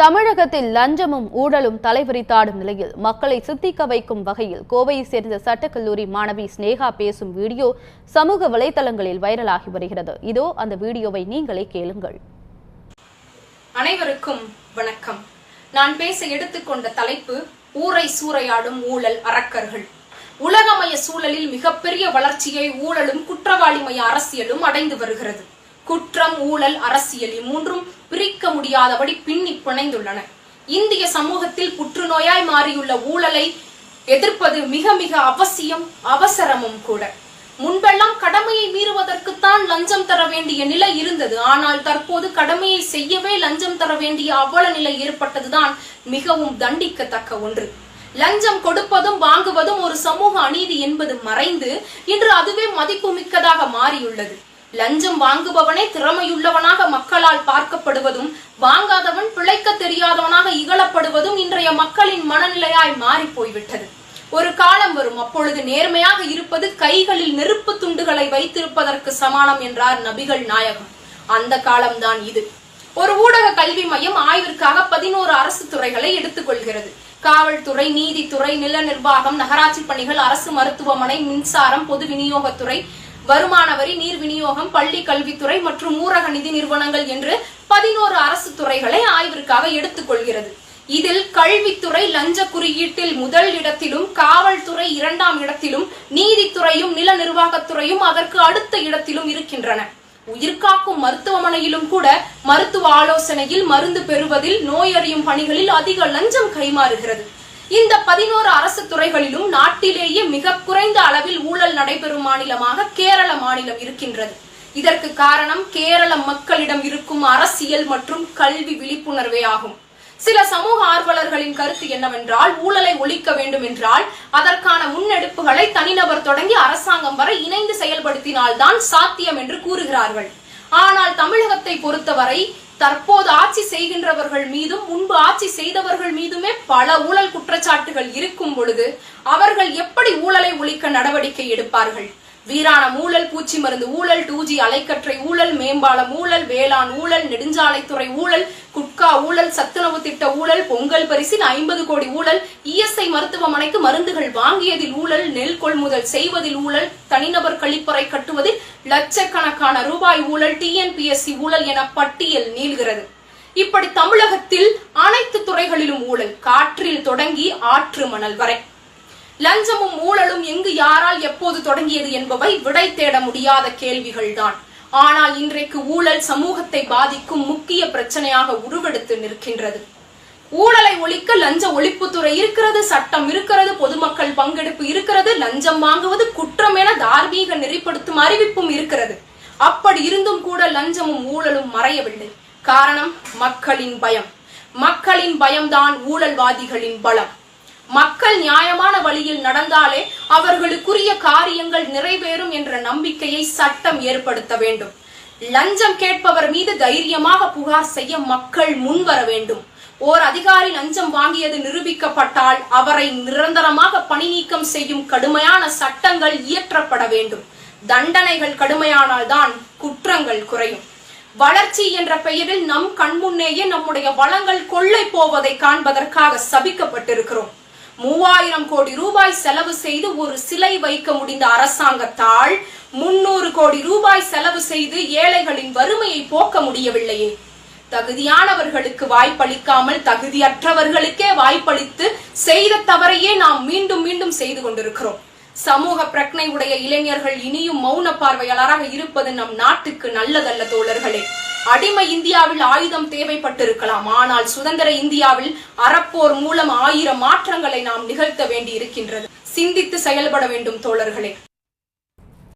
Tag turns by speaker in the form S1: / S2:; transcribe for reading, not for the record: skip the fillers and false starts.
S1: தமிழகத்தில் லஞ்சமும் ஊழலும் தலைவிரித்தாடும் நிலையில் மக்களை சித்திக்க வைக்கும் வகையில் கோவையை சேர்ந்த சட்டக்கல்லூரி மாணவி ஸ்னேகா பேசும் வீடியோ சமூக வலைதளங்களில் வைரலாகி வருகிறது. இதோ அந்த வீடியோவை நீங்களே கேளுங்கள்.
S2: அனைவருக்கும் வணக்கம். நான் பேச எடுத்துக்கொண்ட தலைப்பு ஊரை சூறையாடும் ஊழல் அரக்கர்கள். உலகமய சூழலில் மிகப்பெரிய வளர்ச்சியை ஊழலும் குற்றவாளிமய அரசியலும் அடைந்து வருகிறது. குற்றம், ஊழல், அரசியல் மூன்றும் பிரிக்க முடியாதபடி பின்னி பிணைந்துள்ளன. இந்திய சமூகத்தில் புற்றுநோயாய் மாறியுள்ள ஊழலை எதிர்ப்பது மிக மிக அவசியம், அவசரமும் கூட. முன்பெல்லாம் கடமையை மீறுவதற்குத்தான் லஞ்சம் தர வேண்டிய நிலை இருந்தது. ஆனால் தற்போது கடமையை செய்யவே லஞ்சம் தர வேண்டிய அவல நிலை ஏற்பட்டதுதான் மிகவும் தண்டிக்கத்தக்க ஒன்று. லஞ்சம் கொடுப்பதும் வாங்குவதும் ஒரு சமூக அநீதி என்பது மறைந்து இன்று அதுவே மதிப்புமிக்கதாக மாறியுள்ளது. லஞ்சம் வாங்குபவனே திறமையுள்ளவனாக மக்களால் பார்க்கப்படுவதும் வாங்காதவன் பிழைக்க தெரியாதவனாக இகழப்படுவதும் இன்றைய மக்களின் மனநிலையாய் மாறி போய்விட்டது. ஒரு காலம் வரும், அப்பொழுது நேர்மையாக இருப்பது கைகளில் நெருப்பு துண்டுகளை வைத்திருப்பதற்கு சமானம் என்றார் நபிகள் நாயகம். அந்த காலம்தான் இது. ஒரு ஊடக கல்வி மையம் ஆய்விற்காக 11 அரசு துறைகளை எடுத்துக்கொள்கிறது. காவல்துறை, நீதித்துறை, நில நிர்வாகம், நகராட்சி பணிகள், அரசு மருத்துவமனை, மின்சாரம், பொது விநியோகத்துறை, வருமான வரி, நீர் விநியோகம், பள்ளி கல்வித்துறை மற்றும் ஊரக நிதி நிறுவனங்கள் என்று 11 அரசு துறைகளை ஆய்விற்காக எடுத்துக்கொள்கிறது. இதில் கல்வித்துறை லஞ்ச குறியீட்டில் முதல் இடத்திலும், காவல்துறை 2ஆம் இடத்திலும், நீதித்துறையும் நில நிர்வாகத்துறையும் அதற்கு அடுத்த இடத்திலும் இருக்கின்றன. உயிர்காக்கும் மருத்துவமனையிலும் கூட மருத்துவ ஆலோசனையில், மருந்து பெறுவதில், நோய் அறியும் பணிகளில் அதிக லஞ்சம் கைமாறுகிறது. இந்த 11 அரசு துறைகளிலும் நாட்டிலேயே மிக குறைந்த அளவில் ஊழல் நடைபெறும் மாநிலமாக கேரள மாநிலம் இருக்கின்றது. இதற்கு காரணம் கேரள மக்களிடம் இருக்கும் அரசியல் மற்றும் கல்வி விழிப்புணர்வே ஆகும். சில சமூக ஆர்வலர்களின் கருத்து என்னவென்றால், ஊழலை ஒழிக்க வேண்டும் என்றால் அதற்கான முன்னெடுப்புகளை தனிநபர் தொடங்கி அரசாங்கம் வரை இணைந்து செயல்படுத்தினால்தான் சாத்தியம் என்று கூறுகிறார்கள். ஆனால் தமிழகத்தை பொறுத்தவரை தற்போது ஆட்சி செய்கின்றவர்கள் மீதும் முன்பு ஆட்சி செய்தவர்கள் மீதுமே பல ஊழல் குற்றச்சாட்டுகள் இருக்கும் பொழுது அவர்கள் எப்படி ஊழலை ஒழிக்க நடவடிக்கை எடுப்பார்கள்? வீராணம் ஊழல், பூச்சி மருந்து ஊழல், 2G அலைக்கற்றை ஊழல், மேம்பாலம் ஊழல், வேளாண் ஊழல், நெடுஞ்சாலைத்துறை ஊழல், குட்கா ஊழல், சத்துணவு திட்ட ஊழல், பொங்கல் பரிசில் 50 கோடி ஊழல், ESI மருத்துவமனைக்கு மருந்துகள் வாங்கியதில் ஊழல், நெல் கொள்முதல் செய்வதில் ஊழல், தனிநபர் கழிப்பறை கட்டுவதில் லட்சக்கணக்கான ரூபாய் ஊழல், TNPSC ஊழல் என பட்டியல் நீள்கிறது. இப்படி தமிழகத்தில் அனைத்து துறைகளிலும் ஊழல், காற்றில் தொடங்கி ஆற்று மணல் வரை. லஞ்சமும் ஊழலும் எங்கு, யாரால், எப்போது தொடங்கியது என்பவை விடை தேட முடியாத கேள்விகள் தான். ஆனால் இன்றைக்கு ஊழல் சமூகத்தை பாதிக்கும் முக்கிய பிரச்சனையாக உருவெடுத்து நிற்கின்றது. ஊழலை ஒழிக்க லஞ்ச ஒழிப்புத்துறை இருக்கிறது, சட்டம் இருக்கிறது, பொதுமக்கள் பங்கெடுப்பு இருக்கிறது, லஞ்சம் வாங்குவது குற்றம் என தார்மீக நெறிப்படுத்தும் அறிவிப்பும் இருக்கிறது. அப்படி இருந்தும் கூட லஞ்சமும் ஊழலும் மறையவில்லை. காரணம் மக்களின் பயம். மக்களின் பயம்தான் ஊழல்வாதிகளின் பலம். மக்கள் நியாயமான வழியில் நடந்தாலே அவர்களுக்குரிய காரியங்கள் நிறைவேறும் என்ற நம்பிக்கையை சட்டம் ஏற்படுத்த வேண்டும். லஞ்சம் கேட்பவர் மீது தைரியமாக புகார் செய்ய மக்கள் முன்வர வேண்டும். ஓர் அதிகாரி லஞ்சம் வாங்கியது நிரூபிக்கப்பட்டால் அவரை நிரந்தரமாக பணி நீக்கம் செய்யும் கடுமையான சட்டங்கள் இயற்றப்பட வேண்டும். தண்டனைகள் கடுமையானால் தான் குற்றங்கள் குறையும். வளர்ச்சி என்ற பெயரில் நம் கண்முன்னேயே நம்முடைய வளங்கள் கொள்ளை போவதை காண்பதற்காக சபிக்கப்பட்டிருக்கிறோம். 3000 கோடி ரூபாய் செலவு செய்து ஒரு சிலை வைக்க முடிந்த அரசாங்கத்தால் 300 கோடி ரூபாய் செலவு செய்து ஏழைகளின் வறுமையை போக்க முடியவில்லையே. தகுதியானவர்களுக்கு வாய்ப்பளிக்காமல் தகுதியற்றவர்களுக்கே வாய்ப்பளித்து செய்த தவறையே நாம் மீண்டும் மீண்டும் செய்து கொண்டிருக்கிறோம். சமூக பிரக்னை உடைய இளைஞர்கள் இனியும் மௌன பார்வையாளராக இருப்பது நம் நாட்டுக்கு நல்லதல்ல தோழர்களே. அடிமை இந்தியாவில் ஆயுதம் தேவைப்பட்டிருக்கலாம், ஆனால் சுதந்திர இந்தியாவில் அறப்போர் மூலம் 1000 மாற்றங்களை நாம் நிகழ்த்த வேண்டி இருக்கின்றது. சிந்தித்து செயல்பட வேண்டும் தோழர்களே.